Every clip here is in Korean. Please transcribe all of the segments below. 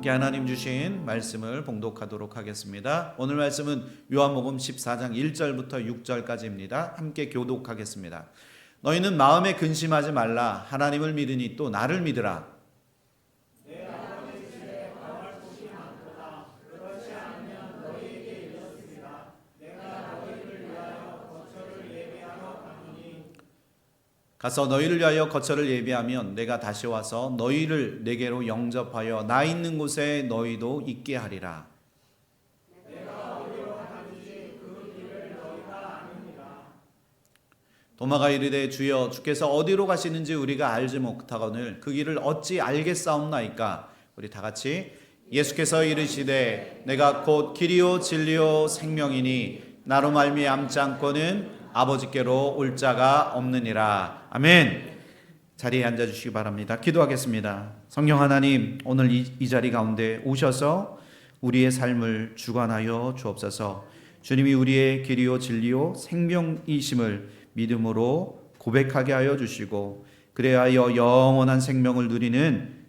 함께 하나님 주신 말씀을 봉독하도록 하겠습니다. 오늘 말씀은 요한복음 14장 1절부터 6절까지입니다. 함께 교독하겠습니다. 너희는 마음에 근심하지 말라. 하나님을 믿으니 또 나를 믿으라. 가서 너희를 위하여 거처를 예비하면 내가 다시 와서 너희를 내게로 영접하여 나 있는 곳에 너희도 있게 하리라. 도마가 이르되 주여 주께서 어디로 가시는지 우리가 알지 못하거늘 그 길을 어찌 알겠사옵나이까. 우리 다 같이 예수께서 이르시되 내가 곧 길이요 진리요 생명이니 나로 말미암지 않고는 아버지께로 올 자가 없느니라. 아멘. 자리에 앉아주시기 바랍니다. 기도하겠습니다. 성령 하나님, 오늘 이 자리 가운데 오셔서 우리의 삶을 주관하여 주옵소서. 주님이 우리의 길이요 진리요 생명이심을 믿음으로 고백하게 하여 주시고, 그래하여 영원한 생명을 누리는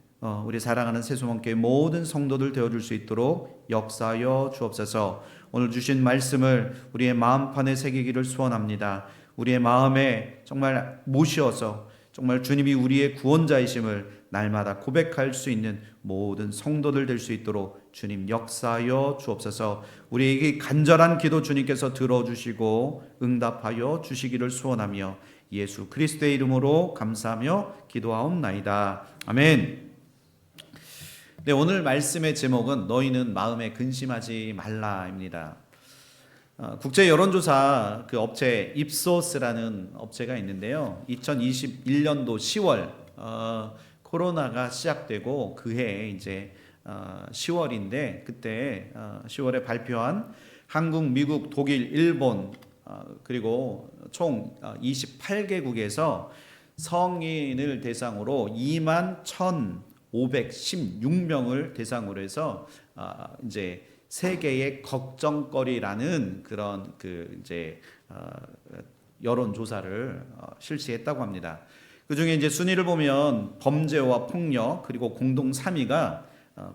우리 사랑하는 새소망교회 모든 성도들 되어줄 수 있도록 역사하여 주옵소서. 오늘 주신 말씀을 우리의 마음판에 새기기를 소원합니다. 우리의 마음에 정말 모셔서 정말 주님이 우리의 구원자이심을 날마다 고백할 수 있는 모든 성도들 될 수 있도록 주님 역사하여 주옵소서. 우리에게 간절한 기도 주님께서 들어주시고 응답하여 주시기를 소원하며 예수 그리스도의 이름으로 감사하며 기도하옵나이다. 아멘. 네, 오늘 말씀의 제목은 너희는 마음에 근심하지 말라입니다. 국제 여론조사 그 업체 입소스라는 업체가 있는데요. 2021년도 10월 코로나가 시작되고 그해 이제 10월인데 그때 10월에 발표한 한국, 미국, 독일, 일본 그리고 총 28개국에서 성인을 대상으로 21,516명을 대상으로 해서 이제 세계의 걱정거리라는 그런 여론 조사를 실시했다고 합니다. 그 중에 이제 순위를 보면 범죄와 폭력 그리고 공동 3위가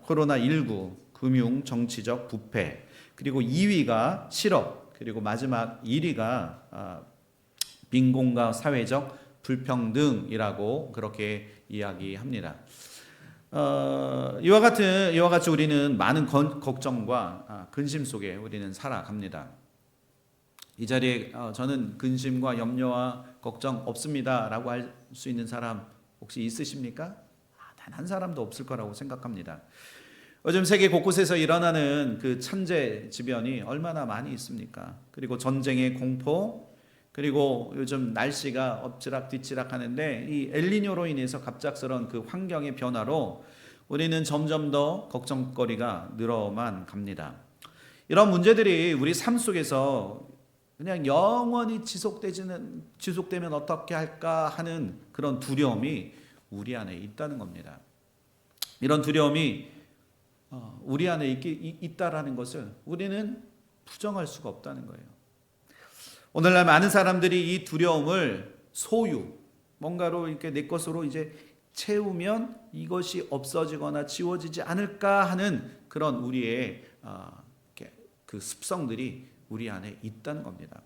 코로나19, 금융, 정치적 부패, 그리고 2위가 실업, 그리고 마지막 1위가 빈곤과 사회적 불평등이라고 그렇게 이야기합니다. 이와 같이 우리는 많은 걱정과 근심 속에 우리는 살아갑니다. 이 자리에 저는 근심과 염려와 걱정 없습니다라고 할 수 있는 사람 혹시 있으십니까? 단 한 사람도 없을 거라고 생각합니다. 요즘 세계 곳곳에서 일어나는 그 천재지변이 얼마나 많이 있습니까? 그리고 전쟁의 공포, 그리고 요즘 날씨가 엎치락 뒤치락 하는데 이 엘니뇨로 인해서 갑작스러운 그 환경의 변화로 우리는 점점 더 걱정거리가 늘어만 갑니다. 이런 문제들이 우리 삶 속에서 그냥 영원히 지속되면 어떻게 할까 하는 그런 두려움이 우리 안에 있다는 겁니다. 이런 두려움이 우리 안에 있다라는 것을 우리는 부정할 수가 없다는 거예요. 오늘날 많은 사람들이 이 두려움을 소유, 뭔가로 이렇게 내 것으로 이제 채우면 이것이 없어지거나 지워지지 않을까 하는 그런 우리의 그 습성들이 우리 안에 있다는 겁니다.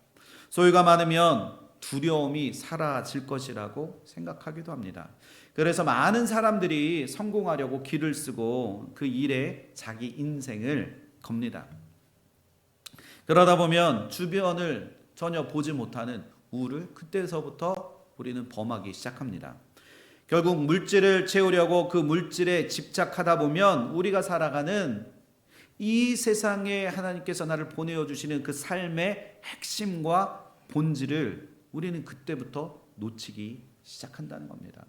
소유가 많으면 두려움이 사라질 것이라고 생각하기도 합니다. 그래서 많은 사람들이 성공하려고 길을 쓰고 그 일에 자기 인생을 겁니다. 그러다 보면 주변을 전혀 보지 못하는 우를 그때서부터 우리는 범하기 시작합니다. 결국 물질을 채우려고 그 물질에 집착하다 보면 우리가 살아가는 이 세상에 하나님께서 나를 보내어 주시는 그 삶의 핵심과 본질을 우리는 그때부터 놓치기 시작한다는 겁니다.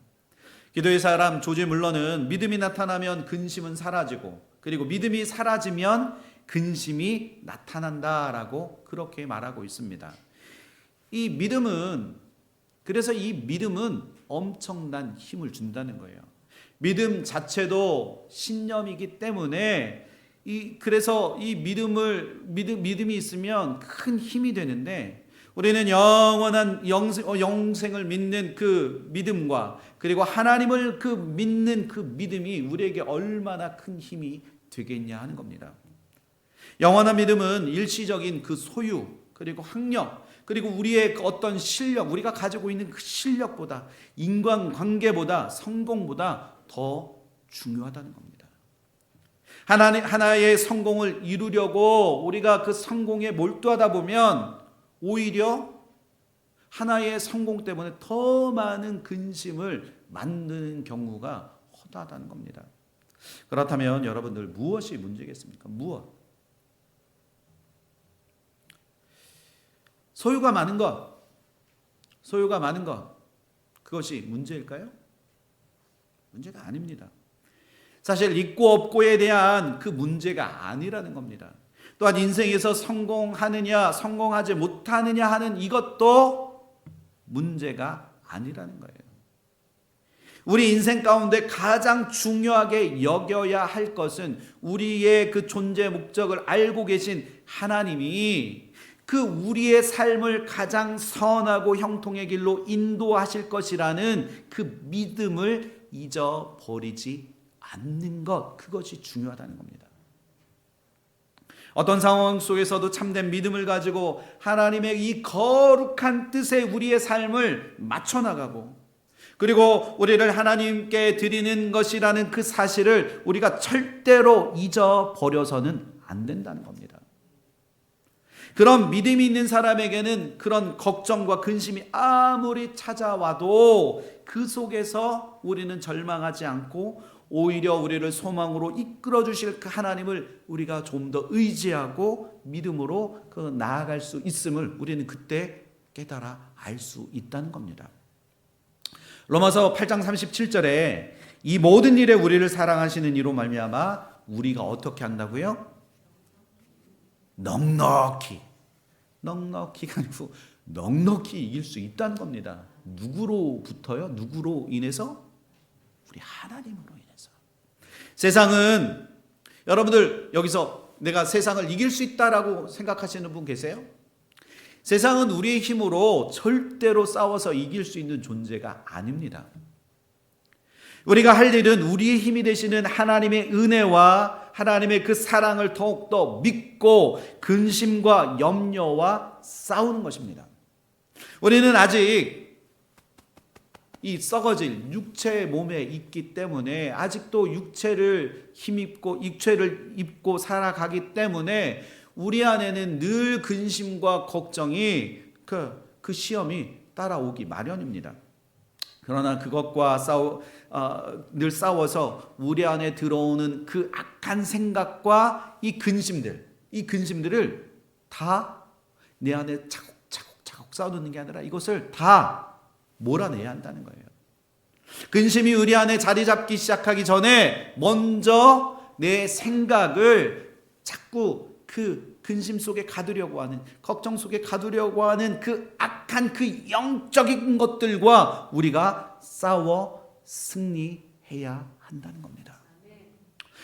기도의 사람 조지 물러는 믿음이 나타나면 근심은 사라지고, 그리고 믿음이 사라지면 근심이 나타난다라고 그렇게 말하고 있습니다. 그래서 이 믿음은 엄청난 힘을 준다는 거예요. 믿음 자체도 신념이기 때문에 그래서 이 믿음이 있으면 큰 힘이 되는데, 우리는 영원한 영생을 믿는 그 믿음과 그리고 하나님을 믿는 그 믿음이 우리에게 얼마나 큰 힘이 되겠냐 하는 겁니다. 영원한 믿음은 일시적인 그 소유 그리고 학력 그리고 우리의 어떤 실력, 우리가 가지고 있는 그 실력보다, 인간관계보다, 성공보다 더 중요하다는 겁니다. 하나의 성공을 이루려고 우리가 그 성공에 몰두하다 보면 오히려 하나의 성공 때문에 더 많은 근심을 만드는 경우가 허다하다는 겁니다. 그렇다면 여러분들 무엇이 문제겠습니까? 무엇? 소유가 많은 것, 그것이 문제일까요? 문제가 아닙니다. 사실 있고 없고에 대한 그 문제가 아니라는 겁니다. 또한 인생에서 성공하느냐 성공하지 못하느냐 하는 이것도 문제가 아니라는 거예요. 우리 인생 가운데 가장 중요하게 여겨야 할 것은 우리의 그 존재 목적을 알고 계신 하나님이 그 우리의 삶을 가장 선하고 형통의 길로 인도하실 것이라는 그 믿음을 잊어버리지 않는 것, 그것이 중요하다는 겁니다. 어떤 상황 속에서도 참된 믿음을 가지고 하나님의 이 거룩한 뜻에 우리의 삶을 맞춰나가고 그리고 우리를 하나님께 드리는 것이라는 그 사실을 우리가 절대로 잊어버려서는 안 된다는 겁니다. 그런 믿음이 있는 사람에게는 그런 걱정과 근심이 아무리 찾아와도 그 속에서 우리는 절망하지 않고 오히려 우리를 소망으로 이끌어 주실 그 하나님을 우리가 좀 더 의지하고 믿음으로 나아갈 수 있음을 우리는 그때 깨달아 알 수 있다는 겁니다. 로마서 8장 37절에 이 모든 일에 우리를 사랑하시는 이로 말미암아 우리가 어떻게 한다고요? 넉넉히가 아니고 넉넉히 이길 수 있다는 겁니다. 누구로부터요? 누구로 인해서? 우리 하나님으로 인해서. 세상은 여러분들 여기서 내가 세상을 이길 수 있다라고 생각하시는 분 계세요? 세상은 우리의 힘으로 절대로 싸워서 이길 수 있는 존재가 아닙니다. 우리가 할 일은 우리의 힘이 되시는 하나님의 은혜와 하나님의 그 사랑을 더욱더 믿고 근심과 염려와 싸우는 것입니다. 우리는 아직 이 썩어질 육체의 몸에 있기 때문에 아직도 육체를 힘입고 육체를 입고 살아가기 때문에 우리 안에는 늘 근심과 걱정이 그 시험이 따라오기 마련입니다. 그러나 그것과 늘 싸워서 우리 안에 들어오는 그 악한 생각과 이 근심들을 다 내 안에 차곡차곡 쌓아두는 게 아니라 이것을 다 몰아내야 한다는 거예요. 근심이 우리 안에 자리 잡기 시작하기 전에 먼저 내 생각을 자꾸 그 근심 속에 가두려고 하는, 걱정 속에 가두려고 하는 그 악한 그 영적인 것들과 우리가 싸워 승리해야 한다는 겁니다.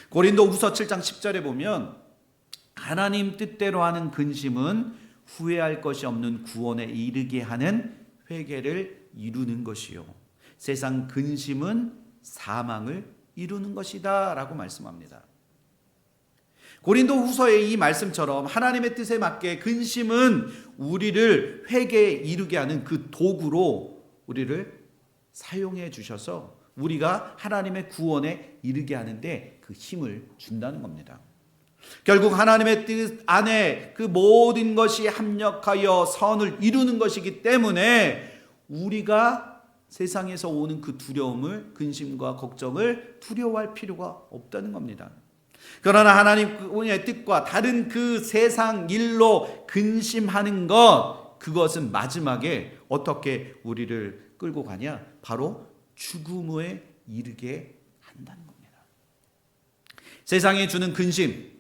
고린도후서 7장 10절에 보면 하나님 뜻대로 하는 근심은 후회할 것이 없는 구원에 이르게 하는 회개를 이루는 것이요 세상 근심은 사망을 이루는 것이다 라고 말씀합니다. 고린도후서의 이 말씀처럼 하나님의 뜻에 맞게 근심은 우리를 회개에 이르게 하는 그 도구로 우리를 사용해 주셔서 우리가 하나님의 구원에 이르게 하는데 그 힘을 준다는 겁니다. 결국 하나님의 뜻 안에 그 모든 것이 합력하여 선을 이루는 것이기 때문에 우리가 세상에서 오는 그 두려움을, 근심과 걱정을 두려워할 필요가 없다는 겁니다. 그러나 하나님의 뜻과 다른 그 세상 일로 근심하는 그것은 마지막에 어떻게 우리를 끌고 가냐? 바로 죽음에 이르게 한다는 겁니다. 세상이 주는 근심,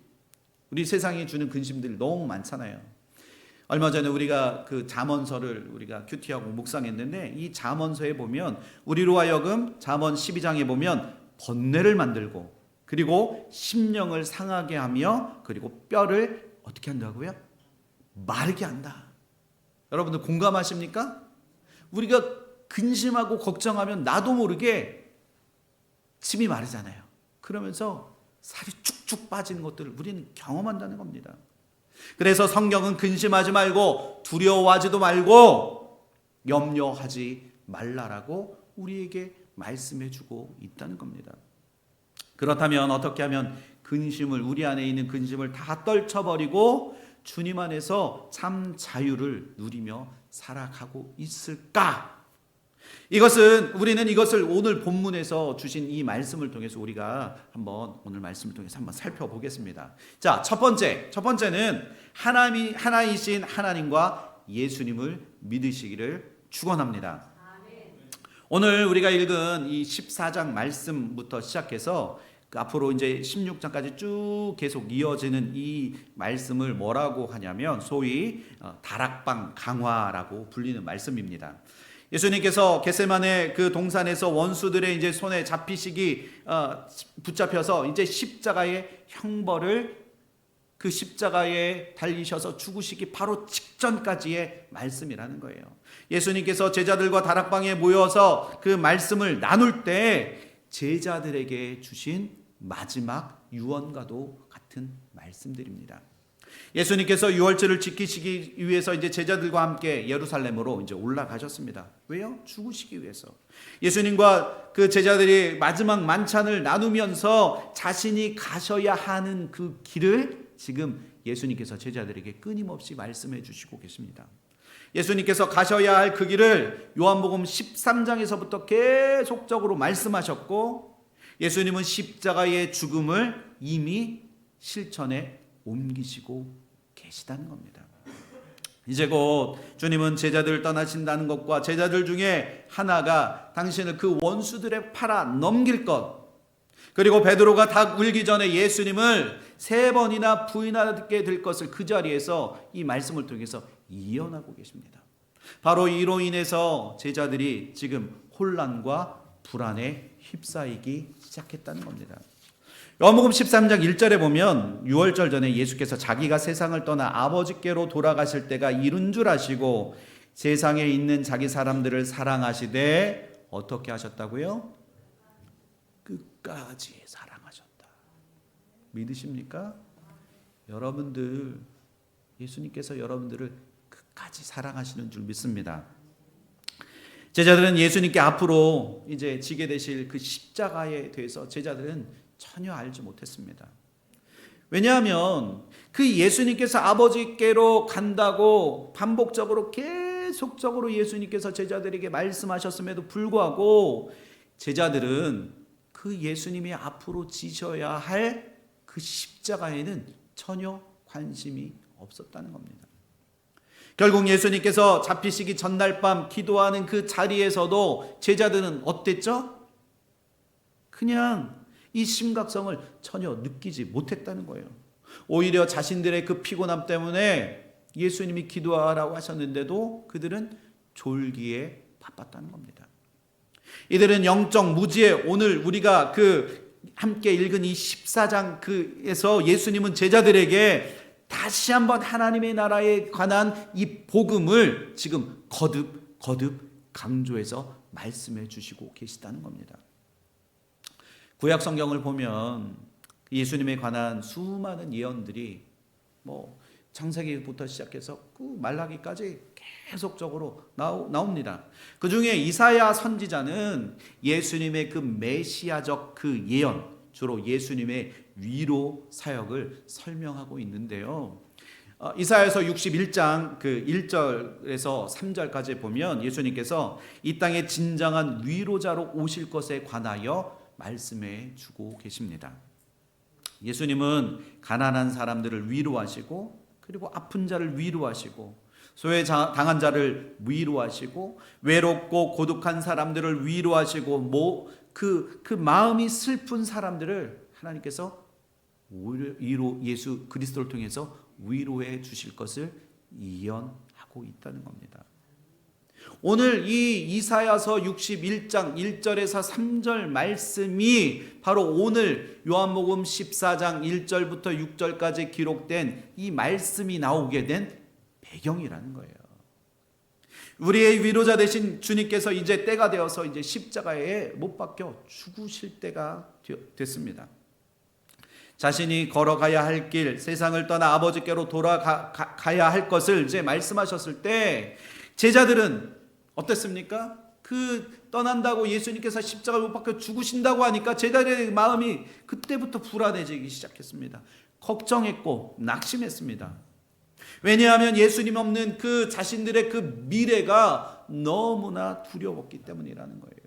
우리 세상이 주는 근심들 너무 많잖아요. 얼마 전에 우리가 그 잠언서를 우리가 큐티하고 묵상했는데 이 잠언서에 보면 우리로 하여금 잠언 12장에 보면 번뇌를 만들고 그리고 심령을 상하게 하며 그리고 뼈를 어떻게 한다고요? 마르게 한다. 여러분들 공감하십니까? 우리가 근심하고 걱정하면 나도 모르게 침이 마르잖아요. 그러면서 살이 쭉쭉 빠지는 것들을 우리는 경험한다는 겁니다. 그래서 성경은 근심하지 말고 두려워하지도 말고 염려하지 말라라고 우리에게 말씀해 주고 있다는 겁니다. 그렇다면 어떻게 하면 우리 안에 있는 근심을 다 떨쳐버리고 주님 안에서 참 자유를 누리며 살아가고 있을까? 우리는 이것을 오늘 본문에서 주신 이 말씀을 통해서 우리가 오늘 말씀을 통해서 한번 살펴보겠습니다. 자, 첫 번째는 하나이신 하나님과 예수님을 믿으시기를 축원합니다. 오늘 우리가 읽은 이 14장 말씀부터 시작해서 앞으로 이제 16장까지 쭉 계속 이어지는 이 말씀을 뭐라고 하냐면 소위 다락방 강화라고 불리는 말씀입니다. 예수님께서 겟세마네 그 동산에서 원수들의 이제 손에 붙잡혀서 이제 십자가의 형벌을 그 십자가에 달리셔서 죽으시기 바로 직전까지의 말씀이라는 거예요. 예수님께서 제자들과 다락방에 모여서 그 말씀을 나눌 때 제자들에게 주신 마지막 유언과도 같은 말씀들입니다. 예수님께서 유월절을 지키시기 위해서 이제 제자들과 함께 예루살렘으로 이제 올라가셨습니다. 왜요? 죽으시기 위해서. 예수님과 그 제자들이 마지막 만찬을 나누면서 자신이 가셔야 하는 그 길을 지금 예수님께서 제자들에게 끊임없이 말씀해 주시고 계십니다. 예수님께서 가셔야 할 그 길을 요한복음 13장에서부터 계속적으로 말씀하셨고, 예수님은 십자가의 죽음을 이미 실천에 옮기시고 계시다는 겁니다. 이제 곧 주님은 제자들을 떠나신다는 것과 제자들 중에 하나가 당신을 그 원수들에 팔아 넘길 것, 그리고 베드로가 닭 울기 전에 예수님을 3번이나 부인하게 될 것을 그 자리에서 이 말씀을 통해서 예언하고 계십니다. 바로 이로 인해서 제자들이 지금 혼란과 불안에 휩싸이기 시작했다는 겁니다. 요한복음 13장 1절에 보면 유월절 전에 예수께서 자기가 세상을 떠나 아버지께로 돌아가실 때가 이른 줄 아시고 세상에 있는 자기 사람들을 사랑하시되 어떻게 하셨다고요? 끝까지 사랑하셨다. 믿으십니까? 여러분들, 예수님께서 여러분들을 끝까지 사랑하시는 줄 믿습니다. 제자들은 예수님께 앞으로 이제 지게 되실 그 십자가에 대해서 제자들은 전혀 알지 못했습니다. 왜냐하면 그 예수님께서 아버지께로 간다고 반복적으로 계속적으로 예수님께서 제자들에게 말씀하셨음에도 불구하고 제자들은 그 예수님이 앞으로 지셔야 할 그 십자가에는 전혀 관심이 없었다는 겁니다. 결국 예수님께서 잡히시기 전날 밤 기도하는 그 자리에서도 제자들은 어땠죠? 그냥 이 심각성을 전혀 느끼지 못했다는 거예요. 오히려 자신들의 그 피곤함 때문에 예수님이 기도하라고 하셨는데도 그들은 졸기에 바빴다는 겁니다. 이들은 영적 무지에 오늘 우리가 함께 읽은 이 14장에서 예수님은 제자들에게 다시 한번 하나님의 나라에 관한 이 복음을 지금 거듭 강조해서 말씀해 주시고 계시다는 겁니다. 구약 성경을 보면 예수님에 관한 수많은 예언들이 창세기부터 시작해서 그 말라기까지 계속적으로 나옵니다. 그 중에 이사야 선지자는 예수님의 그 메시아적 그 예언, 주로 예수님의 위로 사역을 설명하고 있는데요. 이사야서 61장 그 1절에서 3절까지 보면 예수님께서 이 땅에 진정한 위로자로 오실 것에 관하여 말씀해 주고 계십니다. 예수님은 가난한 사람들을 위로하시고, 그리고 아픈 자를 위로하시고, 소외 당한 자를 위로하시고, 외롭고 고독한 사람들을 위로하시고, 그 마음이 슬픈 사람들을 하나님께서 예수 그리스도를 통해서 위로해 주실 것을 예언하고 있다는 겁니다. 오늘 이 이사야서 61장 1절에서 3절 말씀이 바로 오늘 요한복음 14장 1절부터 6절까지 기록된 이 말씀이 나오게 된 배경이라는 거예요. 우리의 위로자 되신 주님께서 이제 때가 되어서 이제 십자가에 못 박혀 죽으실 때가 됐습니다. 자신이 걸어가야 할 길, 세상을 떠나 아버지께로 돌아가야 할 것을 이제 말씀하셨을 때 제자들은 어땠습니까? 그 떠난다고 예수님께서 십자가에 못 박혀 죽으신다고 하니까 제자들의 마음이 그때부터 불안해지기 시작했습니다. 걱정했고 낙심했습니다. 왜냐하면 예수님 없는 그 자신들의 그 미래가 너무나 두려웠기 때문이라는 거예요.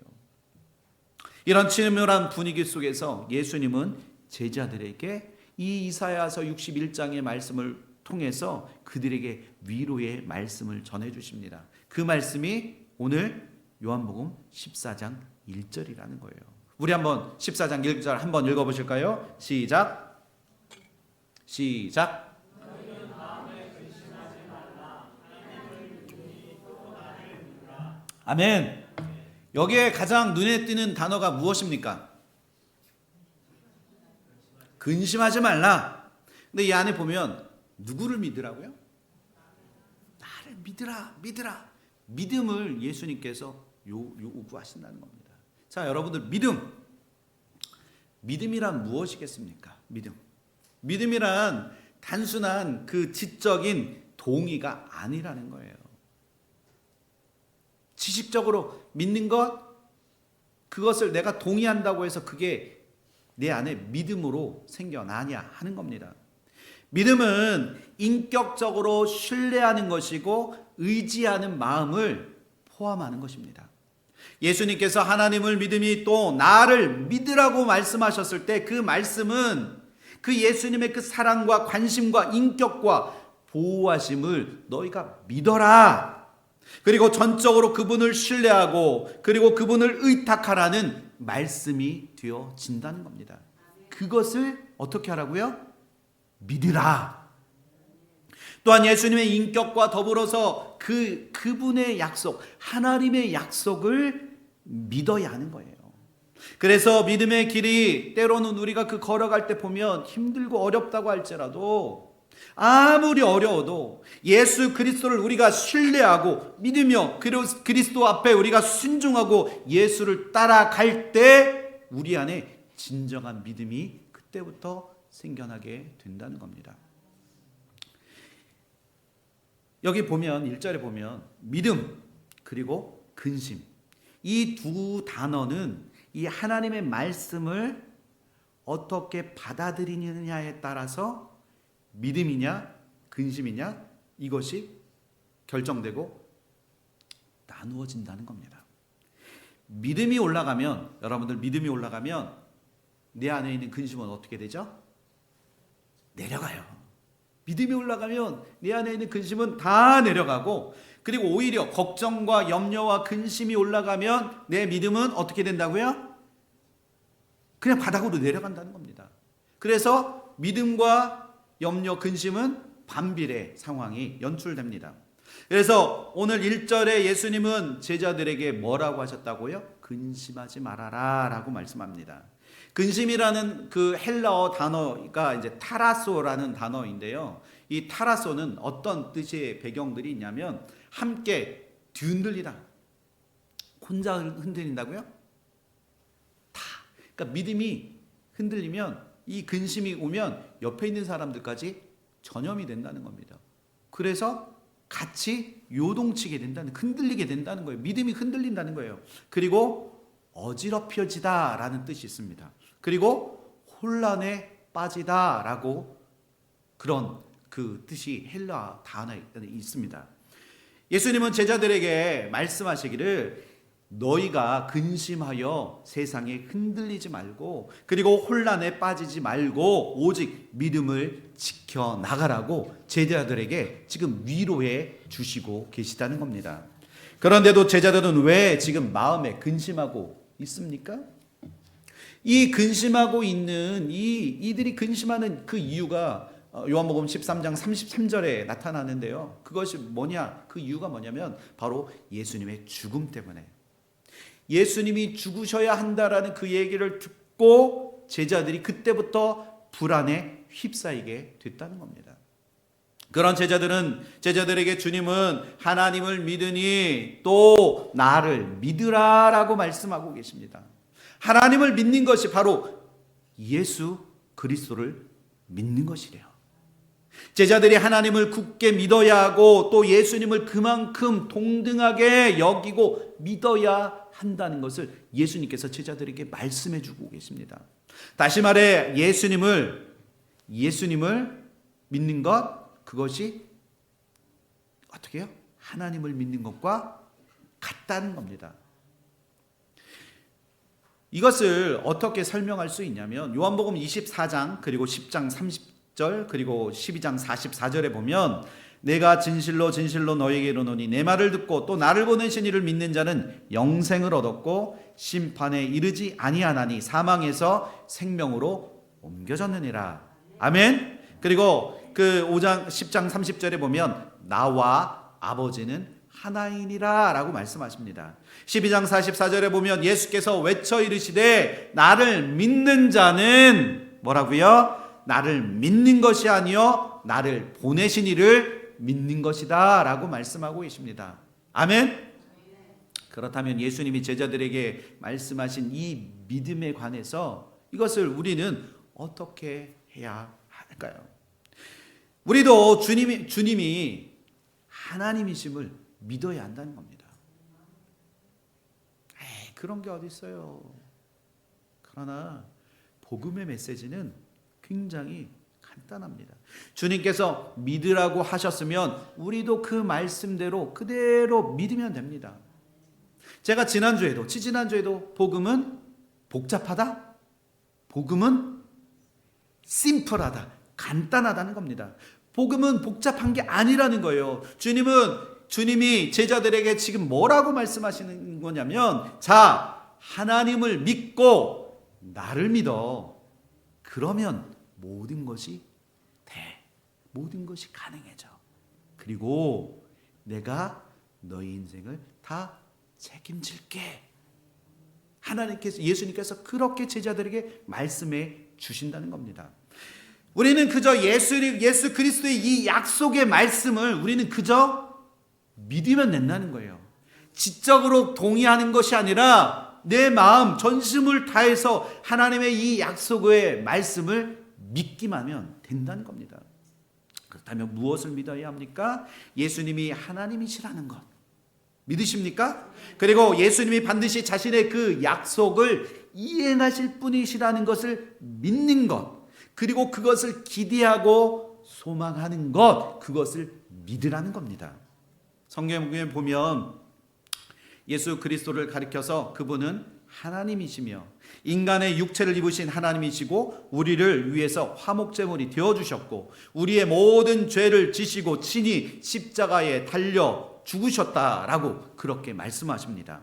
이런 치밀한 분위기 속에서 예수님은 제자들에게 이 이사야서 61장의 말씀을 통해서 그들에게 위로의 말씀을 전해주십니다. 그 말씀이 오늘 요한복음 14장 1절이라는 거예요. 우리 한번 14장 1절 한번 읽어보실까요? 시작. 아멘. 여기에 가장 눈에 띄는 단어가 무엇입니까? 근심하지 말라. 근데 이 안에 보면 누구를 믿으라고요? 나를 믿으라. 믿음을 예수님께서 요구하신다는 겁니다. 자, 여러분들 믿음이란 무엇이겠습니까? 믿음이란 단순한 그 지적인 동의가 아니라는 거예요. 지식적으로 믿는 것, 그것을 내가 동의한다고 해서 그게 내 안에 믿음으로 생겨나냐 하는 겁니다. 믿음은 인격적으로 신뢰하는 것이고 의지하는 마음을 포함하는 것입니다. 예수님께서 하나님을 믿음이 또 나를 믿으라고 말씀하셨을 때 그 말씀은 그 예수님의 그 사랑과 관심과 인격과 보호하심을 너희가 믿어라. 그리고 전적으로 그분을 신뢰하고 그리고 그분을 의탁하라는 말씀이 되어진다는 겁니다. 그것을 어떻게 하라고요? 믿으라. 또한 예수님의 인격과 더불어서 그분의 약속, 하나님의 약속을 믿어야 하는 거예요. 그래서 믿음의 길이 때로는 우리가 그 걸어갈 때 보면 힘들고 어렵다고 할지라도 아무리 어려워도 예수 그리스도를 우리가 신뢰하고 믿으며 그리스도 앞에 우리가 순종하고 예수를 따라갈 때 우리 안에 진정한 믿음이 그때부터 생겨나게 된다는 겁니다. 여기 보면 1절에 보면 믿음 그리고 근심, 이 두 단어는 이 하나님의 말씀을 어떻게 받아들이느냐에 따라서 믿음이냐 근심이냐 이것이 결정되고 나누어진다는 겁니다. 믿음이 올라가면, 여러분들 믿음이 올라가면 내 안에 있는 근심은 어떻게 되죠? 내려가요. 믿음이 올라가면 내 안에 있는 근심은 다 내려가고, 그리고 오히려 걱정과 염려와 근심이 올라가면 내 믿음은 어떻게 된다고요? 그냥 바닥으로 내려간다는 겁니다. 그래서 믿음과 염려, 근심은 반비례 상황이 연출됩니다. 그래서 오늘 1절에 예수님은 제자들에게 뭐라고 하셨다고요? 근심하지 말아라 라고 말씀합니다. 근심이라는 그 헬라어 단어가 이제 타라소라는 단어인데요. 이 타라소는 어떤 뜻의 배경들이 있냐면 함께 뒤흔들리다. 혼자 흔들린다고요? 그러니까 믿음이 흔들리면, 이 근심이 오면 옆에 있는 사람들까지 전염이 된다는 겁니다. 그래서 같이 요동치게 된다는, 흔들리게 된다는 거예요. 믿음이 흔들린다는 거예요. 그리고 어지럽혀지다라는 뜻이 있습니다. 그리고 혼란에 빠지다라고 그런 그 뜻이 헬라 단어에 있습니다. 예수님은 제자들에게 말씀하시기를 너희가 근심하여 세상에 흔들리지 말고 그리고 혼란에 빠지지 말고 오직 믿음을 지켜나가라고 제자들에게 지금 위로해 주시고 계시다는 겁니다. 그런데도 제자들은 왜 지금 마음에 근심하고 있습니까? 이 근심하고 있는 이들이 근심하는 그 이유가 요한복음 13장 33절에 나타나는데요. 그것이 뭐냐? 그 이유가 뭐냐면 바로 예수님의 죽음 때문에, 예수님이 죽으셔야 한다라는 그 얘기를 듣고 제자들이 그때부터 불안에 휩싸이게 됐다는 겁니다. 그런 제자들에게 주님은 하나님을 믿으니 또 나를 믿으라라고 말씀하고 계십니다. 하나님을 믿는 것이 바로 예수 그리스도를 믿는 것이래요. 제자들이 하나님을 굳게 믿어야 하고 또 예수님을 그만큼 동등하게 여기고 믿어야 한다는 것을 예수님께서 제자들에게 말씀해 주고 계십니다. 다시 말해 예수님을 믿는 것, 그것이 어떻게 해요? 하나님을 믿는 것과 같다는 겁니다. 이것을 어떻게 설명할 수 있냐면 요한복음 24장 그리고 10장 30절 그리고 12장 44절에 보면 내가 진실로 진실로 너희에게 이르노니 내 말을 듣고 또 나를 보내신 이를 믿는 자는 영생을 얻었고 심판에 이르지 아니하나니 사망에서 생명으로 옮겨졌느니라. 아멘. 그리고 그 5장 10장 30절에 보면 나와 아버지는 하나이니라 라고 말씀하십니다. 12장 44절에 보면 예수께서 외쳐 이르시되 나를 믿는 자는 뭐라고요? 나를 믿는 것이 아니요 나를 보내신 이를 믿는 것이다 라고 말씀하고 계십니다. 아멘. 그렇다면 예수님이 제자들에게 말씀하신 이 믿음에 관해서 이것을 우리는 어떻게 해야 할까요? 우리도 주님이 하나님이심을 믿어야 한다는 겁니다. 그런 게 어디 있어요? 그러나 복음의 메시지는 굉장히 간단합니다. 주님께서 믿으라고 하셨으면 우리도 그 말씀대로 그대로 믿으면 됩니다. 제가 지난주에도 복음은 복잡하다? 복음은 심플하다, 간단하다는 겁니다. 복음은 복잡한 게 아니라는 거예요. 주님이 제자들에게 지금 뭐라고 말씀하시는 거냐면, 자, 하나님을 믿고 나를 믿어. 그러면 모든 것이 돼. 모든 것이 가능해져. 그리고 내가 너희 인생을 다 책임질게. 예수님께서 그렇게 제자들에게 말씀해 주신다는 겁니다. 우리는 그저 예수 그리스도의 이 약속의 말씀을 우리는 그저 믿으면 된다는 거예요. 지적으로 동의하는 것이 아니라 내 마음 전심을 다해서 하나님의 이 약속의 말씀을 믿기만 하면 된다는 겁니다. 그렇다면 무엇을 믿어야 합니까? 예수님이 하나님이시라는 것 믿으십니까? 그리고 예수님이 반드시 자신의 그 약속을 이행하실 분이시라는 것을 믿는 것, 그리고 그것을 기대하고 소망하는 것, 그것을 믿으라는 겁니다. 성경에 보면 예수 그리스도를 가리켜서 그분은 하나님이시며 인간의 육체를 입으신 하나님이시고 우리를 위해서 화목제물이 되어주셨고 우리의 모든 죄를 지시고 친히 십자가에 달려 죽으셨다라고 그렇게 말씀하십니다.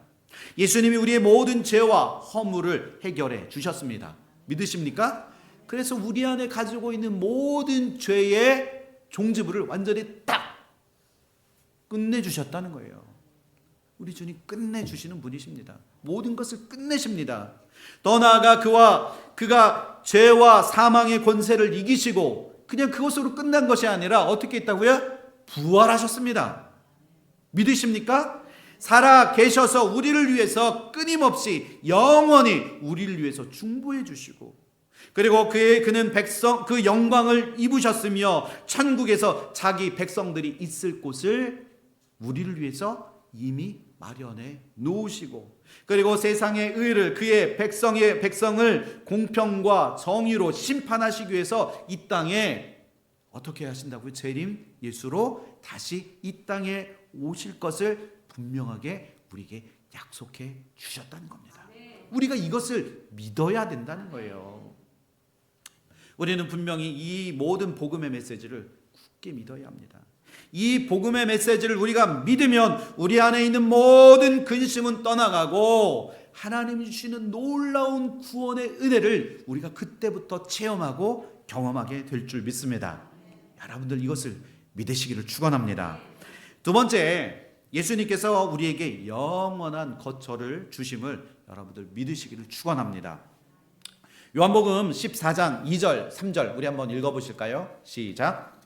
예수님이 우리의 모든 죄와 허물을 해결해 주셨습니다. 믿으십니까? 그래서 우리 안에 가지고 있는 모든 죄의 종지부를 완전히 딱 끝내주셨다는 거예요. 우리 주님 끝내주시는 분이십니다. 모든 것을 끝내십니다. 더 나아가 그가 죄와 사망의 권세를 이기시고 그냥 그것으로 끝난 것이 아니라 어떻게 했다고요? 부활하셨습니다. 믿으십니까? 살아 계셔서 우리를 위해서 끊임없이 영원히 우리를 위해서 중보해 주시고 그리고 그는 그 영광을 입으셨으며 천국에서 자기 백성들이 있을 곳을 우리를 위해서 이미 마련해 놓으시고 그리고 세상의 의를 그의 백성을 공평과 정의로 심판하시기 위해서 이 땅에 어떻게 하신다고요? 재림 예수로 다시 이 땅에 오실 것을 분명하게 우리에게 약속해 주셨다는 겁니다. 우리가 이것을 믿어야 된다는 거예요. 우리는 분명히 이 모든 복음의 메시지를 굳게 믿어야 합니다. 이 복음의 메시지를 우리가 믿으면 우리 안에 있는 모든 근심은 떠나가고 하나님이 주시는 놀라운 구원의 은혜를 우리가 그때부터 체험하고 경험하게 될 줄 믿습니다. 여러분들 이것을 믿으시기를 축원합니다. 두 번째, 예수님께서 우리에게 영원한 거처를 주심을 여러분들 믿으시기를 축원합니다. 요한복음 14장 2절 3절 우리 한번 읽어보실까요? 시작.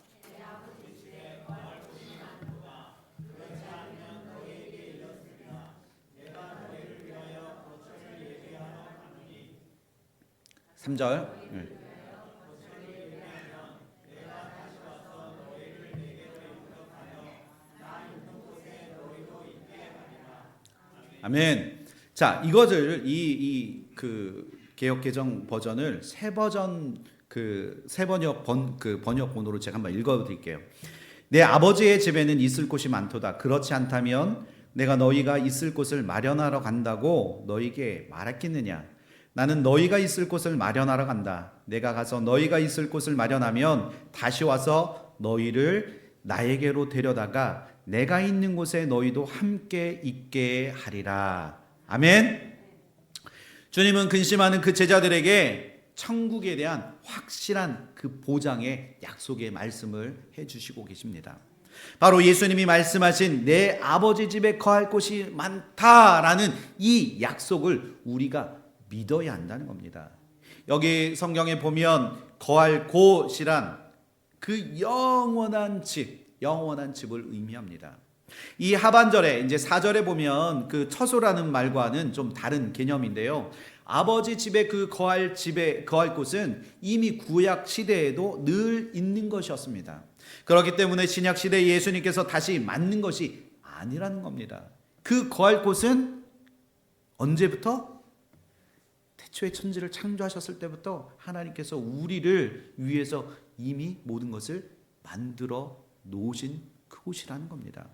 3절. 아멘. 자, 이것을 그 개역 개정 버전을 새 버전 새 번역본으로 제가 한번 읽어드릴게요. 내 아버지의 집에는 있을 곳이 많도다. 그렇지 않다면 내가 너희가 있을 곳을 마련하러 간다고 너희에게 말했겠느냐? 나는 너희가 있을 곳을 마련하러 간다. 내가 가서 너희가 있을 곳을 마련하면 다시 와서 너희를 나에게로 데려다가 내가 있는 곳에 너희도 함께 있게 하리라. 아멘. 주님은 근심하는 그 제자들에게 천국에 대한 확실한 그 보장의 약속의 말씀을 해주시고 계십니다. 바로 예수님이 말씀하신 내 아버지 집에 거할 곳이 많다라는 이 약속을 우리가 믿어야 한다는 겁니다. 여기 성경에 보면 거할 곳이란 그 영원한 집을 의미합니다. 이 하반절에 이제 4절에 보면 그 처소라는 말과는 좀 다른 개념인데요. 아버지 집에 거할 곳은 이미 구약 시대에도 늘 있는 것이었습니다. 그렇기 때문에 신약 시대에 예수님께서 다시 만든 것이 아니라는 겁니다. 그 거할 곳은 언제부터? 태초에 천지를 창조하셨을 때부터 하나님께서 우리를 위해서 이미 모든 것을 만들어 놓으신 그곳이라는 겁니다.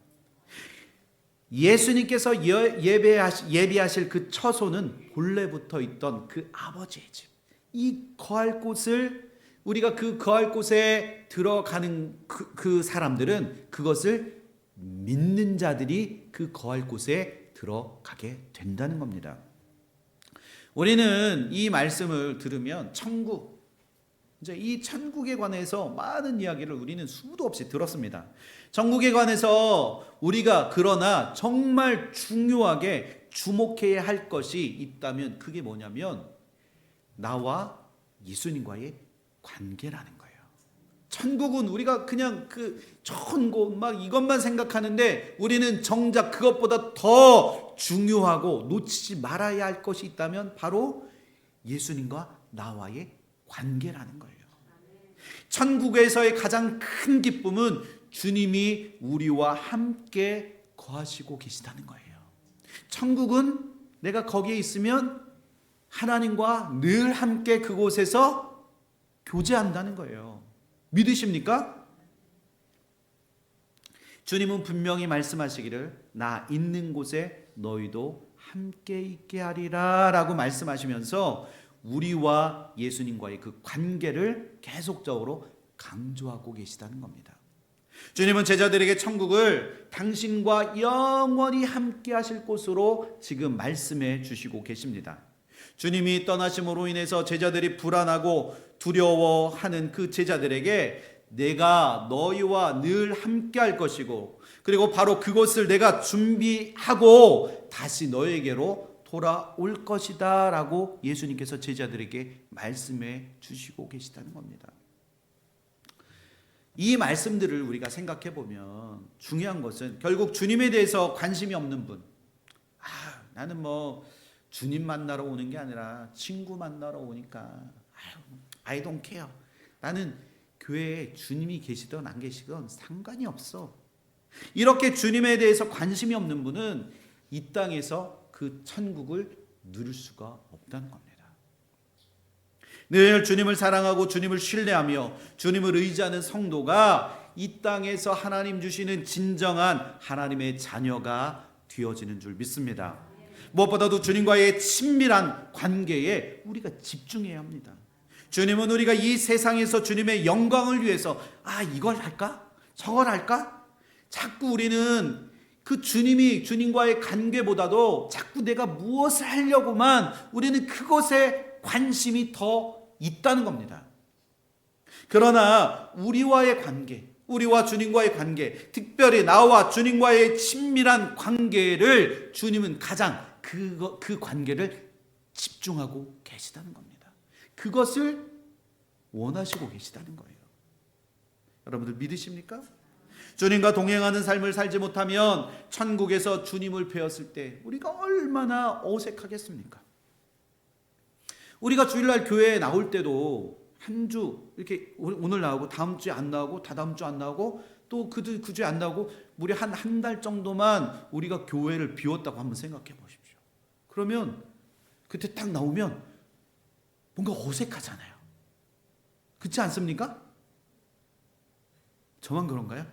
예수님께서 예비하실 그 처소는 본래부터 있던 그 아버지의 집. 이 거할 곳을 우리가 그 거할 곳에 들어가는 그 사람들은 그것을 믿는 자들이 그 거할 곳에 들어가게 된다는 겁니다. 우리는 이 말씀을 들으면 이제 이 천국에 관해서 많은 이야기를 우리는 수도 없이 들었습니다. 천국에 관해서 우리가 그러나 정말 중요하게 주목해야 할 것이 있다면 그게 뭐냐면 나와 예수님과의 관계라는 거예요. 천국은 우리가 그냥 그 좋은 곳 막 이것만 생각하는데 우리는 정작 그것보다 더 중요하고 놓치지 말아야 할 것이 있다면 바로 예수님과 나와의 관계라는 거예요. 천국에서의 가장 큰 기쁨은 주님이 우리와 함께 거하시고 계시다는 거예요. 천국은 내가 거기에 있으면 하나님과 늘 함께 그곳에서 교제한다는 거예요. 믿으십니까? 주님은 분명히 말씀하시기를 나 있는 곳에 너희도 함께 있게 하리라 라고 말씀하시면서 우리와 예수님과의 그 관계를 계속적으로 강조하고 계시다는 겁니다. 주님은 제자들에게 천국을 당신과 영원히 함께 하실 곳으로 지금 말씀해 주시고 계십니다. 주님이 떠나심으로 인해서 제자들이 불안하고 두려워하는 그 제자들에게 내가 너희와 늘 함께 할 것이고 그리고 바로 그곳을 내가 준비하고 다시 너에게로 돌아올 것이다 라고 예수님께서 제자들에게 말씀해 주시고 계시다는 겁니다. 이 말씀들을 우리가 생각해 보면 중요한 것은 결국 주님에 대해서 관심이 없는 분, 나는 주님 만나러 오는 게 아니라 친구 만나러 오니까 I don't care. 나는 교회에 주님이 계시든 안 계시든 상관이 없어. 이렇게 주님에 대해서 관심이 없는 분은 이 땅에서 그 천국을 누릴 수가 없다는 겁니다. 늘 주님을 사랑하고 주님을 신뢰하며 주님을 의지하는 성도가 이 땅에서 하나님 주시는 진정한 하나님의 자녀가 되어지는 줄 믿습니다. 무엇보다도 주님과의 친밀한 관계에 우리가 집중해야 합니다. 주님은 우리가 이 세상에서 주님의 영광을 위해서 이걸 할까? 저걸 할까? 자꾸 우리는 그 주님과의 관계보다도 자꾸 내가 무엇을 하려고만 우리는 그것에 관심이 더 있다는 겁니다. 그러나 우리와의 관계, 우리와 주님과의 관계, 특별히 나와 주님과의 친밀한 관계를 주님은 가장 그 관계를 집중하고 계시다는 겁니다. 그것을 원하시고 계시다는 거예요. 여러분들 믿으십니까? 주님과 동행하는 삶을 살지 못하면 천국에서 주님을 배웠을 때 우리가 얼마나 어색하겠습니까? 우리가 주일날 교회에 나올 때도 한 주 이렇게 오늘 나오고 다음 주에 안 나오고 다다음 주 안 나오고 또 그 주에 안 나오고 무려 한 달 정도만 우리가 교회를 비웠다고 한번 생각해 보십시오. 그러면 그때 딱 나오면 뭔가 어색하잖아요. 그렇지 않습니까? 저만 그런가요?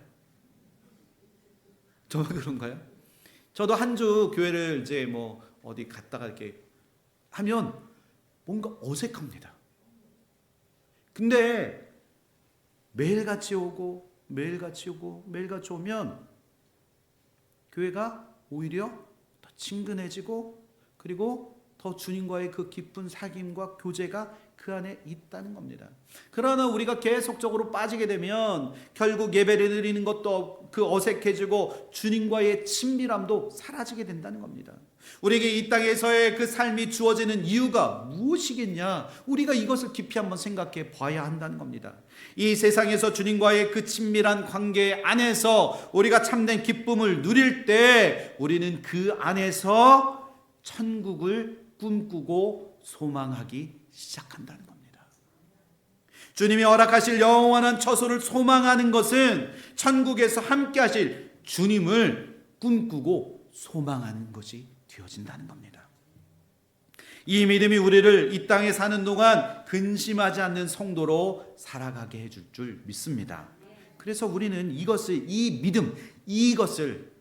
저만 그런가요? 저도 한 주 교회를 이제 뭐 어디 갔다가 이렇게 하면 뭔가 어색합니다. 근데 매일같이 오고 매일같이 오고 매일같이 오면 교회가 오히려 더 친근해지고 그리고 더 주님과의 그 깊은 사귐과 교제가 그 안에 있다는 겁니다. 그러나 우리가 계속적으로 빠지게 되면 결국 예배를 드리는 것도 그 어색해지고 주님과의 친밀함도 사라지게 된다는 겁니다. 우리에게 이 땅에서의 그 삶이 주어지는 이유가 무엇이겠냐? 우리가 이것을 깊이 한번 생각해 봐야 한다는 겁니다. 이 세상에서 주님과의 그 친밀한 관계 안에서 우리가 참된 기쁨을 누릴 때 우리는 그 안에서 천국을 꿈꾸고 소망하기 시작한다는 겁니다. 주님이 허락하실 영원한 처소를 소망하는 것은 천국에서 함께 하실 주님을 꿈꾸고 소망하는 것이 되어진다는 겁니다. 이 믿음이 우리를 이 땅에 사는 동안 근심하지 않는 성도로 살아가게 해줄 줄 믿습니다. 그래서 우리는 이 믿음, 이것을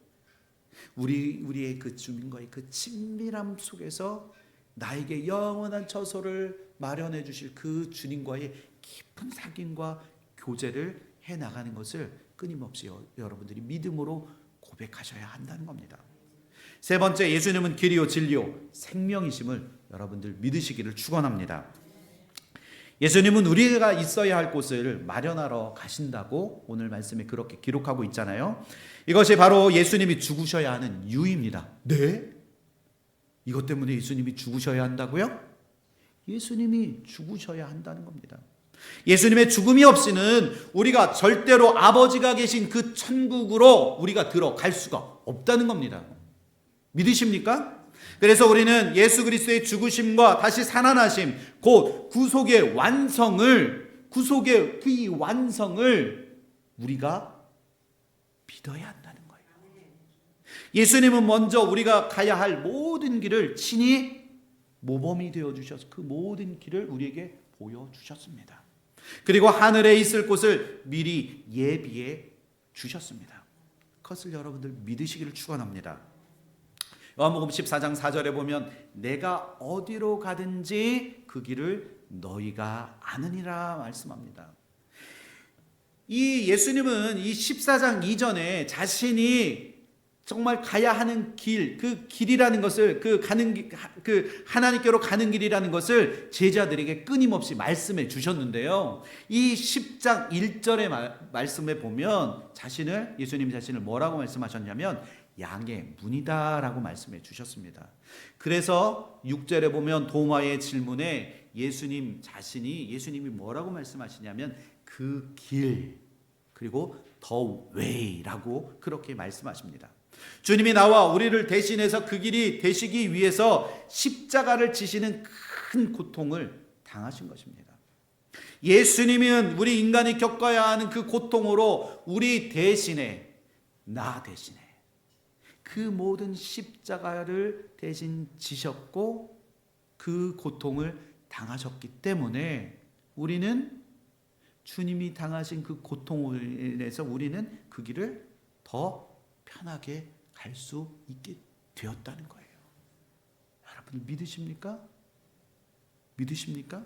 우리의 그 주님과의 그 친밀함 속에서 나에게 영원한 처소를 마련해 주실 그 주님과의 깊은 사귐과 교제를 해나가는 것을 끊임없이 여러분들이 믿음으로 고백하셔야 한다는 겁니다. 세 번째, 예수님은 길이요 진리요 생명이심을 여러분들 믿으시기를 축원합니다. 예수님은 우리가 있어야 할 곳을 마련하러 가신다고 오늘 말씀에 그렇게 기록하고 있잖아요. 이것이 바로 예수님이 죽으셔야 하는 이유입니다. 네? 이것 때문에 예수님이 죽으셔야 한다고요? 예수님이 죽으셔야 한다는 겁니다. 예수님의 죽음이 없이는 우리가 절대로 아버지가 계신 그 천국으로 우리가 들어갈 수가 없다는 겁니다. 믿으십니까? 그래서 우리는 예수 그리스도의 죽으심과 다시 살아나심, 곧 구속의 그 완성을 우리가 믿어야 한다는 거예요. 예수님은 먼저 우리가 가야 할 모든 길을 친히 모범이 되어 주셔서 그 모든 길을 우리에게 보여 주셨습니다. 그리고 하늘에 있을 곳을 미리 예비해 주셨습니다. 그것을 여러분들 믿으시기를 축원합니다. 요한복음 14장 4절에 보면 내가 어디로 가든지 그 길을 너희가 아느니라 말씀합니다. 이 예수님은 이 14장 이전에 자신이 정말 가야 하는 길, 그 길이라는 것을 그 하나님께로 가는 길이라는 것을 제자들에게 끊임없이 말씀해 주셨는데요. 이 10장 1절의 말씀에 보면 예수님 자신을 뭐라고 말씀하셨냐면 양의 문이다라고 말씀해 주셨습니다. 그래서 6절에 보면 도마의 질문에 예수님이 뭐라고 말씀하시냐면 그 길 그리고 the way라고 그렇게 말씀하십니다. 주님이 나와 우리를 대신해서 그 길이 되시기 위해서 십자가를 지시는 큰 고통을 당하신 것입니다. 예수님은 우리 인간이 겪어야 하는 그 고통으로 우리 대신에 나 대신에 그 모든 십자가를 대신 지셨고 그 고통을 당하셨기 때문에 우리는 주님이 당하신 그 고통으로 인해서 우리는 그 길을 더 편하게 갈 수 있게 되었다는 거예요. 여러분 믿으십니까? 믿으십니까?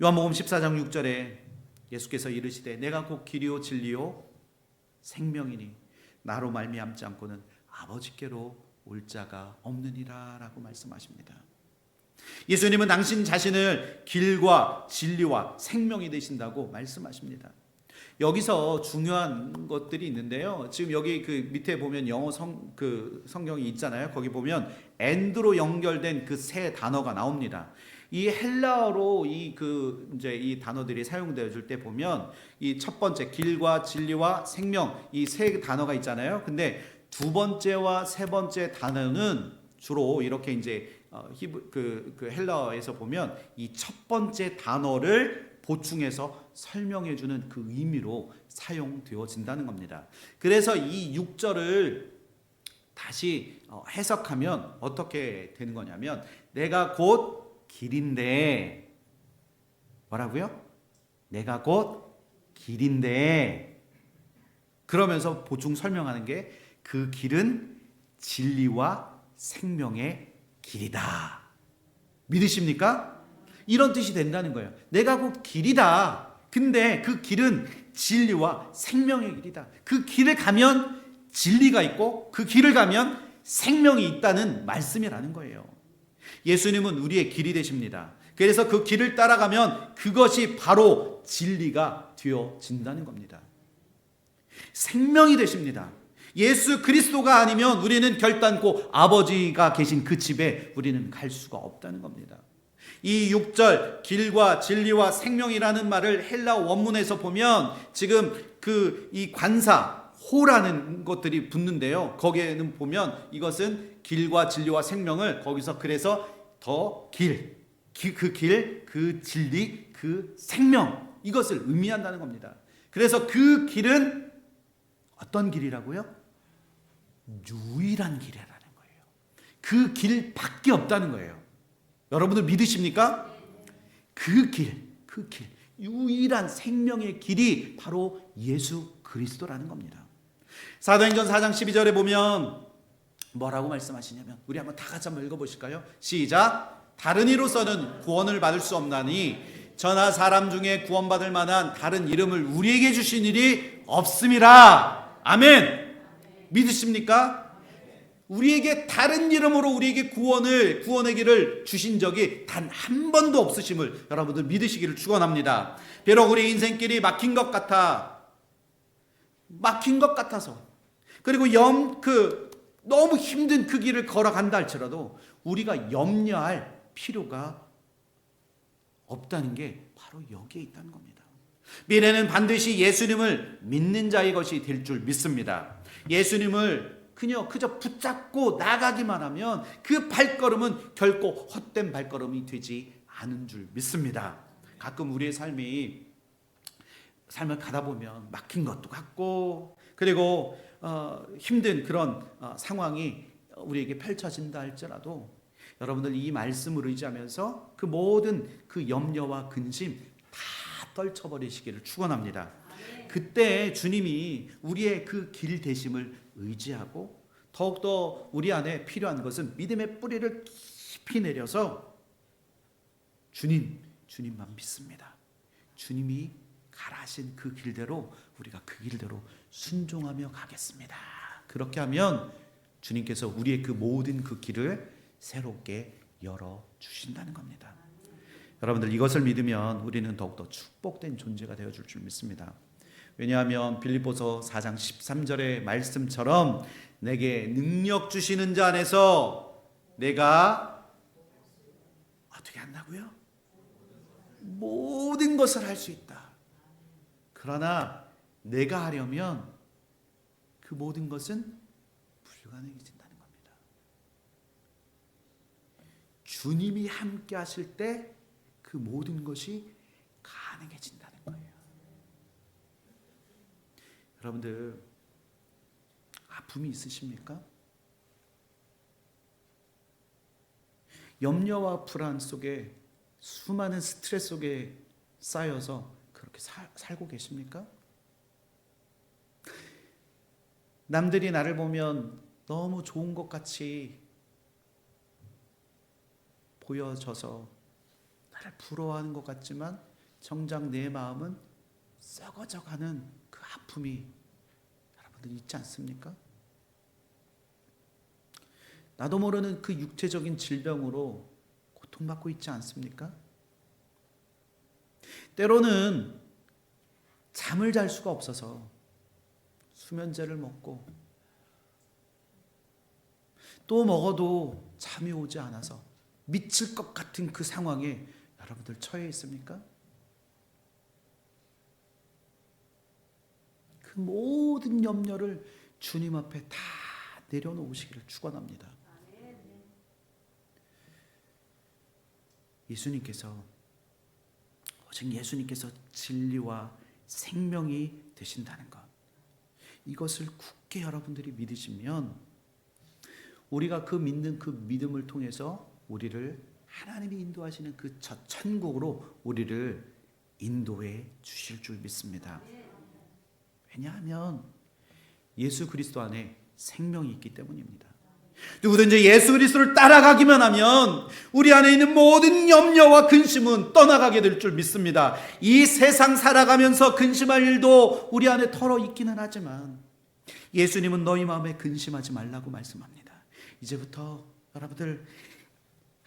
요한복음 14장 6절에 예수께서 이르시되 내가 곧 길이요 진리요 생명이니 나로 말미암지 않고는 아버지께로 올 자가 없느니라 라고 말씀하십니다. 예수님은 당신 자신을 길과 진리와 생명이 되신다고 말씀하십니다. 여기서 중요한 것들이 있는데요. 지금 여기 그 밑에 보면 영어 성경이 있잖아요. 거기 보면 and로 연결된 그 세 단어가 나옵니다. 이 헬라어로 이 단어들이 사용되어질 때 보면 이 첫 번째 길과 진리와 생명 이 세 단어가 있잖아요. 근데 두 번째와 세 번째 단어는 주로 이렇게 이제 그 헬라어에서 보면 이 첫 번째 단어를 보충해서 설명해 주는 그 의미로 사용되어진다는 겁니다. 그래서 이 6절을 다시 해석하면 어떻게 되는 거냐면, 내가 곧 길인데, 뭐라고요? 내가 곧 길인데, 그러면서 보충 설명하는 게, 그 길은 진리와 생명의 길이다. 믿으십니까? 이런 뜻이 된다는 거예요. 내가 곧 길이다. 근데 그 길은 진리와 생명의 길이다. 그 길을 가면 진리가 있고 그 길을 가면 생명이 있다는 말씀이라는 거예요. 예수님은 우리의 길이 되십니다. 그래서 그 길을 따라가면 그것이 바로 진리가 되어진다는 겁니다. 생명이 되십니다. 예수 그리스도가 아니면 우리는 결단코 아버지가 계신 그 집에 우리는 갈 수가 없다는 겁니다. 이 6절 길과 진리와 생명이라는 말을 헬라 원문에서 보면 지금 이 관사 호라는 것들이 붙는데요. 거기에는 보면 이것은 길과 진리와 생명을 거기서 그래서 더 길, 그 진리, 그 생명, 이것을 의미한다는 겁니다. 그래서 그 길은 어떤 길이라고요? 유일한 길이라는 거예요. 그 길밖에 없다는 거예요. 여러분들 믿으십니까? 그 길, 유일한 생명의 길이 바로 예수 그리스도라는 겁니다. 사도행전 4장 12절에 보면 뭐라고 말씀하시냐면, 우리 한번 다 같이 한번 읽어보실까요? 시작. 다른 이로서는 구원을 받을 수 없나니 저나 사람 중에 구원받을 만한 다른 이름을 우리에게 주신 일이 없음이라. 아멘. 믿으십니까? 우리에게 다른 이름으로 우리에게 구원의 길을 주신 적이 단 한 번도 없으심을 여러분들 믿으시기를 축원합니다. 비록 우리 인생길이 막힌 것 같아서, 그리고 너무 힘든 그 길을 걸어간다 할지라도 우리가 염려할 필요가 없다는 게 바로 여기에 있다는 겁니다. 미래는 반드시 예수님을 믿는 자의 것이 될 줄 믿습니다. 예수님을 그저 붙잡고 나가기만 하면 그 발걸음은 결코 헛된 발걸음이 되지 않은 줄 믿습니다. 가끔 우리의 삶을 가다 보면 막힌 것도 같고, 그리고 힘든 그런 상황이 우리에게 펼쳐진다 할지라도 여러분들 이 말씀을 의지하면서 그 모든 그 염려와 근심 다 떨쳐버리시기를 축원합니다. 그때 주님이 우리의 그 길 되심을 의지하고, 더욱더 우리 안에 필요한 것은 믿음의 뿌리를 깊이 내려서 주님만 믿습니다. 주님이 가라 하신 그 길대로 우리가 그 길대로 순종하며 가겠습니다. 그렇게 하면 주님께서 우리의 그 모든 그 길을 새롭게 열어주신다는 겁니다. 여러분들 이것을 믿으면 우리는 더욱더 축복된 존재가 되어줄 줄 믿습니다. 왜냐하면 빌립보서 4장 13절의 말씀처럼 내게 능력 주시는 자 안에서 내가 어떻게 한다고요? 모든 것을 할 수 있다. 그러나 내가 하려면 그 모든 것은 불가능해진다는 겁니다. 주님이 함께 하실 때 그 모든 것이 가능해진다는 거예요. 여러분들 아픔이 있으십니까? 염려와 불안 속에, 수많은 스트레스 속에 쌓여서 그렇게 살고 계십니까? 남들이 나를 보면 너무 좋은 것 같이 보여져서 나를 부러워하는 것 같지만 정작 내 마음은 썩어져가는 그 아픔이 여러분들 있지 않습니까? 나도 모르는 그 육체적인 질병으로 고통받고 있지 않습니까? 때로는 잠을 잘 수가 없어서 수면제를 먹고, 또 먹어도 잠이 오지 않아서 미칠 것 같은 그 상황에 여러분들 처해 있습니까? 그 모든 염려를 주님 앞에 다 내려놓으시기를 축원합니다. 오직 예수님께서 진리와 생명이 되신다는 것, 이것을 굳게 여러분들이 믿으시면 우리가 그 믿는 그 믿음을 통해서 우리를 하나님이 인도하시는 그 첫 천국으로 우리를 인도해 주실 줄 믿습니다. 왜냐하면 예수 그리스도 안에 생명이 있기 때문입니다. 누구든지 예수 그리스도를 따라가기만 하면 우리 안에 있는 모든 염려와 근심은 떠나가게 될 줄 믿습니다. 이 세상 살아가면서 근심할 일도 우리 안에 털어 있기는 하지만 예수님은 너희 마음에 근심하지 말라고 말씀합니다. 이제부터 여러분들,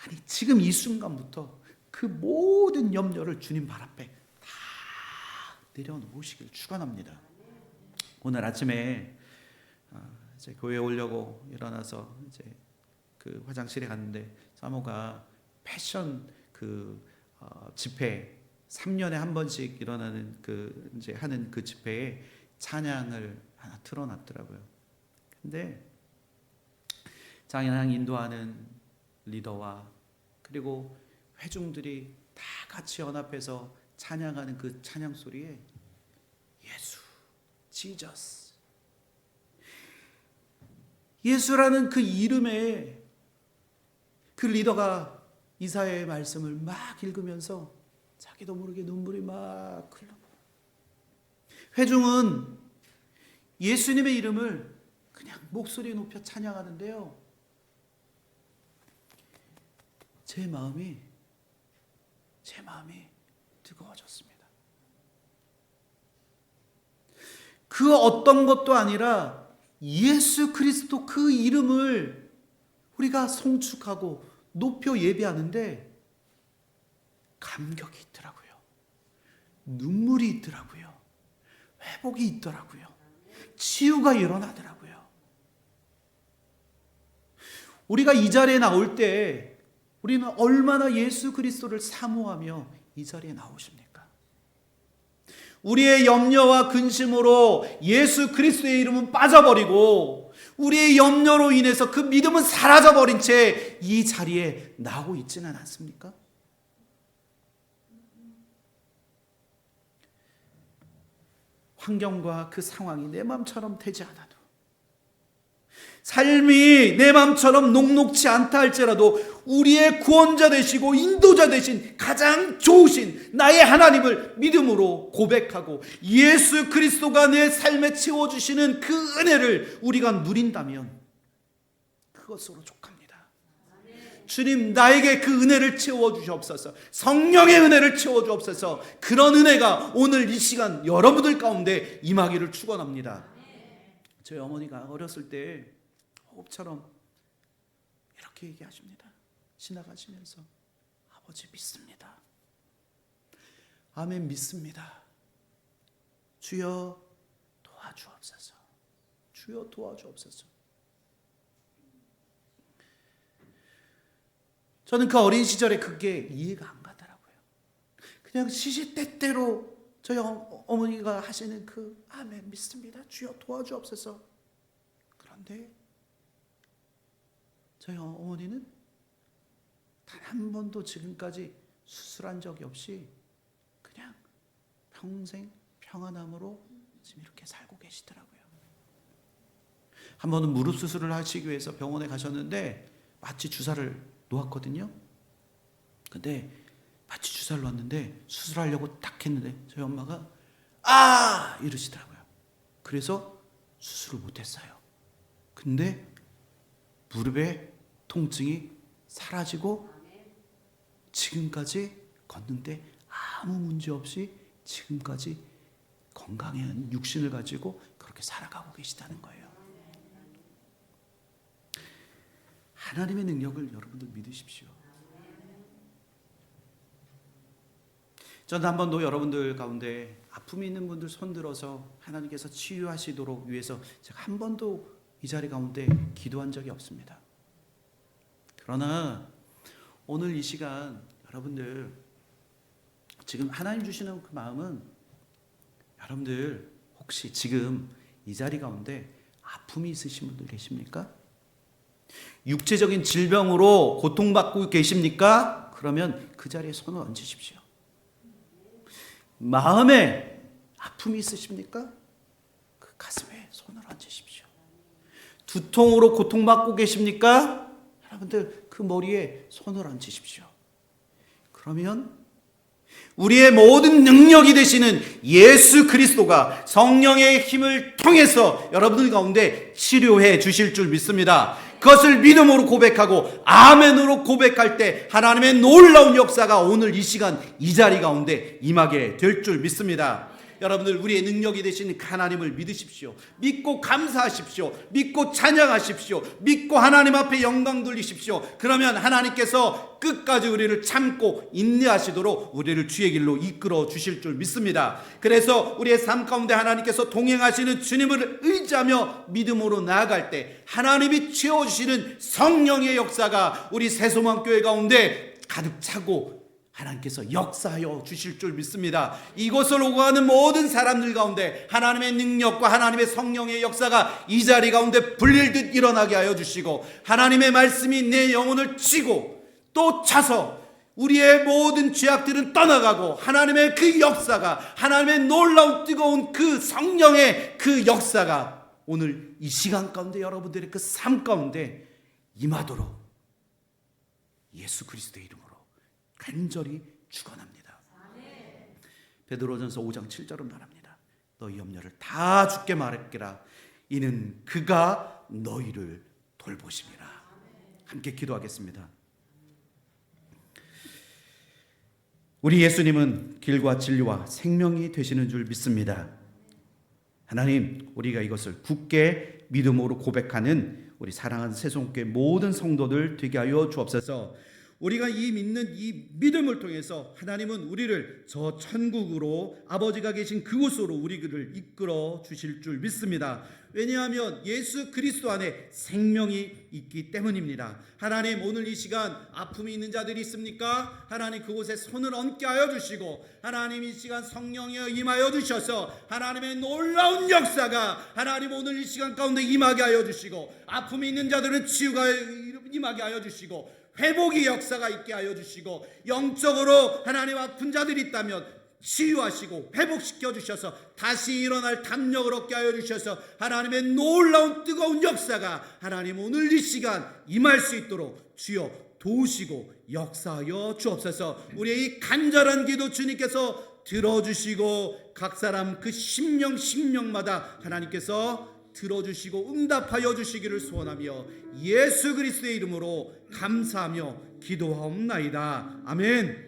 아니 지금 이 순간부터 그 모든 염려를 주님 발 앞에 다 내려놓으시길 축원합니다. 오늘 아침에 이제 교회에 오려고 일어나서 이제 그 화장실에 갔는데 사모가 패션 집회 3년에 한 번씩 일어나는 이제 하는 그 집회에 찬양을 하나 틀어놨더라고요. 근데 찬양 인도하는 리더와 그리고 회중들이 다 같이 연합해서 찬양하는 그 찬양 소리에 예수, 지저스, 예수라는 그 이름에 그 리더가 이사야의 말씀을 막 읽으면서 자기도 모르게 눈물이 막 흘러고, 회중은 예수님의 이름을 그냥 목소리 높여 찬양하는데요, 제 마음이 뜨거워졌습니다. 그 어떤 것도 아니라 예수 그리스도 그 이름을 우리가 송축하고 높여 예배하는데 감격이 있더라고요. 눈물이 있더라고요. 회복이 있더라고요. 치유가 일어나더라고요. 우리가 이 자리에 나올 때 우리는 얼마나 예수 그리스도를 사모하며 이 자리에 나오십니까? 우리의 염려와 근심으로 예수 그리스도의 이름은 빠져버리고 우리의 염려로 인해서 그 믿음은 사라져버린 채 이 자리에 나오고 있지는 않습니까? 환경과 그 상황이 내 마음처럼 되지 않아도, 삶이 내 마음처럼 녹록지 않다 할지라도 우리의 구원자 되시고 인도자 되신 가장 좋으신 나의 하나님을 믿음으로 고백하고 예수 그리스도가 내 삶에 채워주시는 그 은혜를 우리가 누린다면 그것으로 족합니다. 주님, 나에게 그 은혜를 채워주시옵소서. 성령의 은혜를 채워주옵소서. 그런 은혜가 오늘 이 시간 여러분들 가운데 임하기를 축원합니다. 저희 어머니가 어렸을 때 호흡처럼 이렇게 얘기하십니다. 지나가시면서 아버지 믿습니다. 아멘 믿습니다. 주여 도와주옵소서. 주여 도와주옵소서. 저는 그 어린 시절에 그게 이해가 안 가더라고요. 그냥 시시때때로 저희 어머니가 하시는 그 아멘 믿습니다. 주여 도와주옵소서. 그런데 저희 어머니는 단 한 번도 지금까지 수술한 적이 없이 그냥 평생 평안함으로 지금 이렇게 살고 계시더라고요. 한 번은 무릎 수술을 하시기 위해서 병원에 가셨는데 마취 주사를 놓았거든요. 근데 마취 주사를 놓았는데 수술하려고 딱 했는데 저희 엄마가 아! 이러시더라고요. 그래서 수술을 못했어요. 근데 무릎에 통증이 사라지고 지금까지 걷는데 아무 문제 없이 지금까지 건강한 육신을 가지고 그렇게 살아가고 계시다는 거예요. 하나님의 능력을 여러분들 믿으십시오. 저는 한 번도 여러분들 가운데 아픔이 있는 분들 손들어서 하나님께서 치유하시도록 위해서 제가 한 번도 이 자리 가운데 기도한 적이 없습니다. 그러나 오늘 이 시간 여러분들 지금 하나님 주시는 그 마음은 여러분들 혹시 지금 이 자리 가운데 아픔이 있으신 분들 계십니까? 육체적인 질병으로 고통받고 계십니까? 그러면 그 자리에 손을 얹으십시오. 마음에 아픔이 있으십니까? 그 가슴에 손을 얹으십시오. 두통으로 고통받고 계십니까? 여러분들 그 머리에 손을 얹으십시오. 그러면 우리의 모든 능력이 되시는 예수 그리스도가 성령의 힘을 통해서 여러분들 가운데 치료해 주실 줄 믿습니다. 그것을 믿음으로 고백하고 아멘으로 고백할 때 하나님의 놀라운 역사가 오늘 이 시간 이 자리 가운데 임하게 될 줄 믿습니다. 여러분들 우리의 능력이 되시는 하나님을 믿으십시오. 믿고 감사하십시오. 믿고 찬양하십시오. 믿고 하나님 앞에 영광 돌리십시오. 그러면 하나님께서 끝까지 우리를 참고 인내하시도록 우리를 주의 길로 이끌어 주실 줄 믿습니다. 그래서 우리의 삶 가운데 하나님께서 동행하시는 주님을 의지하며 믿음으로 나아갈 때 하나님이 채워주시는 성령의 역사가 우리 새소망교회 가운데 가득 차고 하나님께서 역사하여 주실 줄 믿습니다. 이곳을 오고 가는 모든 사람들 가운데 하나님의 능력과 하나님의 성령의 역사가 이 자리 가운데 불릴듯 일어나게 하여 주시고 하나님의 말씀이 내 영혼을 치고 또 차서 우리의 모든 죄악들은 떠나가고 하나님의 그 역사가 하나님의 놀라운 뜨거운 그 성령의 그 역사가 오늘 이 시간 가운데 여러분들의 그 삶 가운데 임하도록 예수 그리스도의 이름으로 간절히 축원합니다. 베드로전서 5장 7절은 말합니다. 너희 염려를 다 주께 말했기라. 이는 그가 너희를 돌보심이라. 함께 기도하겠습니다. 우리 예수님은 길과 진리와 생명이 되시는 줄 믿습니다. 하나님, 우리가 이것을 굳게 믿음으로 고백하는 우리 사랑하는 새송교회 모든 성도들 되게 하여 주옵소서. 우리가 이 믿는 이 믿음을 통해서 하나님은 우리를 저 천국으로 아버지가 계신 그곳으로 우리를 이끌어 주실 줄 믿습니다. 왜냐하면 예수 그리스도 안에 생명이 있기 때문입니다. 하나님, 오늘 이 시간 아픔이 있는 자들이 있습니까? 하나님, 그곳에 손을 얹게 하여 주시고 하나님, 이 시간 성령에 임하여 주셔서 하나님의 놀라운 역사가 하나님 오늘 이 시간 가운데 임하게 하여 주시고 아픔이 있는 자들은 치유가 임하게 하여 주시고 회복의 역사가 있게 하여 주시고 영적으로 하나님 아픈 자들이 있다면 치유하시고 회복시켜 주셔서 다시 일어날 담력을 얻게 하여 주셔서 하나님의 놀라운 뜨거운 역사가 하나님 오늘 이 시간 임할 수 있도록 주여 도우시고 역사하여 주옵소서. 우리의 이 간절한 기도 주님께서 들어주시고 각 사람 그 심령마다 하나님께서 들어주시고 응답하여 주시기를 소원하며 예수 그리스도의 이름으로 감사하며 기도하옵나이다. 아멘.